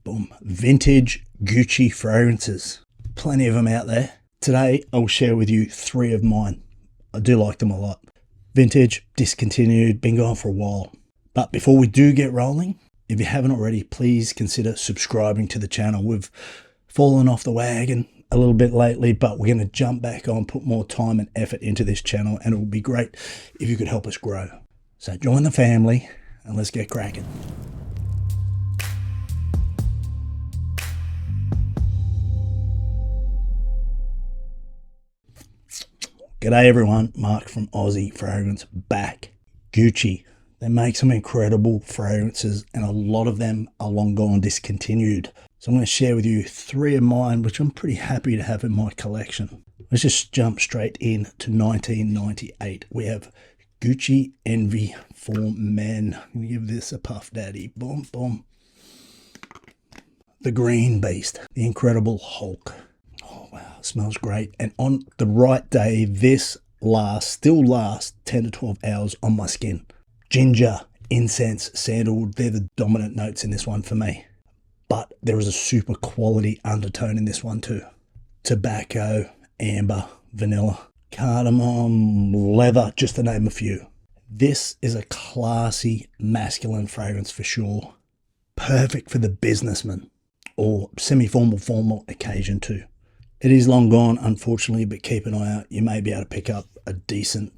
Boom. Vintage Gucci fragrances. Plenty of them out there. Today, I'll share with you 3 of mine. I do like them a lot. Vintage, discontinued, been going for a while. But before we do get rolling, if you haven't already, please consider subscribing to the channel. We've fallen off the wagon a little bit lately, but we're going to jump back on, put more time and effort into this channel, and it would be great if you could help us grow. So join the family and let's get cracking. G'day everyone, Mark from Aussie Fragrance back. Gucci, they make some incredible fragrances and a lot of them are long gone discontinued. So I'm going to share with you 3 of mine, which I'm pretty happy to have in my collection. Let's just jump straight in to 1998. We have Gucci Envy for Men. I'm going to give this a puff daddy. Boom, boom. The Green Beast, the Incredible Hulk. Oh wow, smells great. And on the right day, this still lasts 10 to 12 hours on my skin. Ginger, incense, sandalwood, they're the dominant notes in this one for me. But there is a super quality undertone in this one too. Tobacco, amber, vanilla, cardamom, leather, just to name a few. This is a classy masculine fragrance for sure. Perfect for the businessman or semi-formal, formal occasion too. It is long gone, unfortunately, but keep an eye out. You may be able to pick up a decent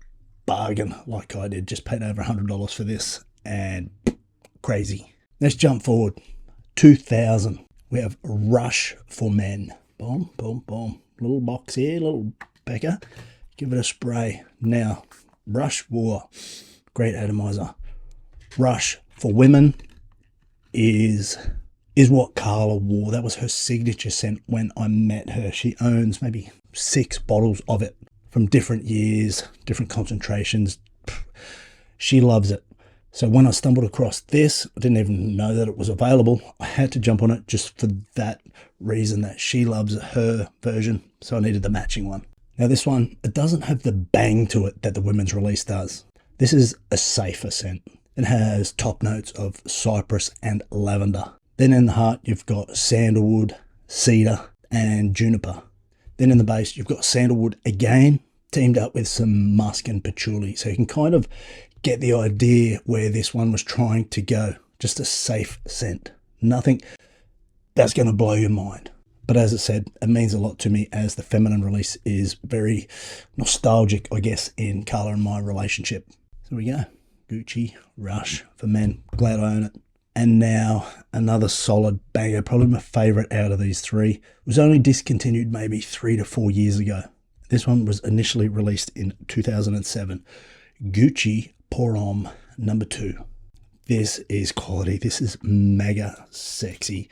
bargain like I did. Just paid over $100 for this and crazy. Let's jump forward. 2000. We have Rush for Men. Boom, boom, boom. Little box here, little pecker. Give it a spray. Now, Rush War. Great atomizer. Rush for Women is what Carla wore. That was her signature scent when I met her. She owns maybe 6 bottles of it from different years, different concentrations. She loves it. So when I stumbled across this, I didn't even know that it was available. I had to jump on it just for that reason, that she loves her version. So I needed the matching one. Now this one, it doesn't have the bang to it that the women's release does. This is a safer scent. It has top notes of cypress and lavender. Then in the heart, you've got sandalwood, cedar, and juniper. Then in the base, you've got sandalwood again, teamed up with some musk and patchouli. So you can kind of get the idea where this one was trying to go. Just a safe scent. Nothing that's going to blow your mind. But as I said, it means a lot to me as the feminine release is very nostalgic, I guess, in Carla and my relationship. So we go. Gucci Rush for Men. Glad I own it. And now another solid banger, probably my favorite out of these 3. It was only discontinued maybe 3 to 4 years ago. This one was initially released in 2007. Gucci Pour Homme number 2. This is quality. This is mega sexy,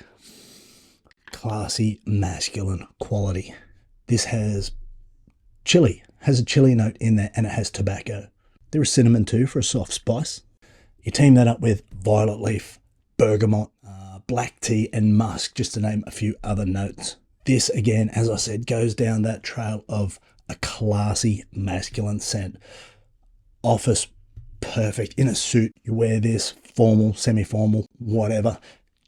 classy, masculine quality. This has chili, has a chili note in there, and it has tobacco. There is cinnamon too for a soft spice. You team that up with violet leaf, bergamot, black tea and musk, just to name a few other notes. This again, as I said, goes down that trail of a classy masculine scent. Office perfect. In a suit, you wear this, formal, semi-formal, whatever,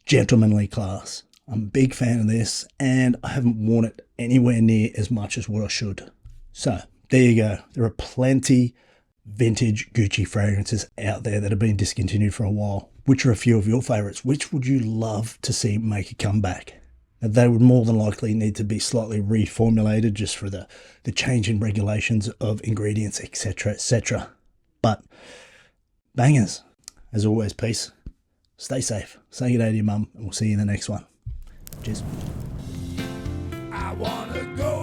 gentlemanly class. I'm a big fan of this and I haven't worn it anywhere near as much as what I should. So there you go. There are plenty vintage Gucci fragrances out there that have been discontinued for a while. Which are a few of your favorites? Which would you love to see make a comeback? Now, they would more than likely need to be slightly reformulated just for the change in regulations of ingredients, etc., etc. But bangers. As always, peace. Stay safe. Say good day to your mum, and we'll see you in the next one. Cheers. I wanna go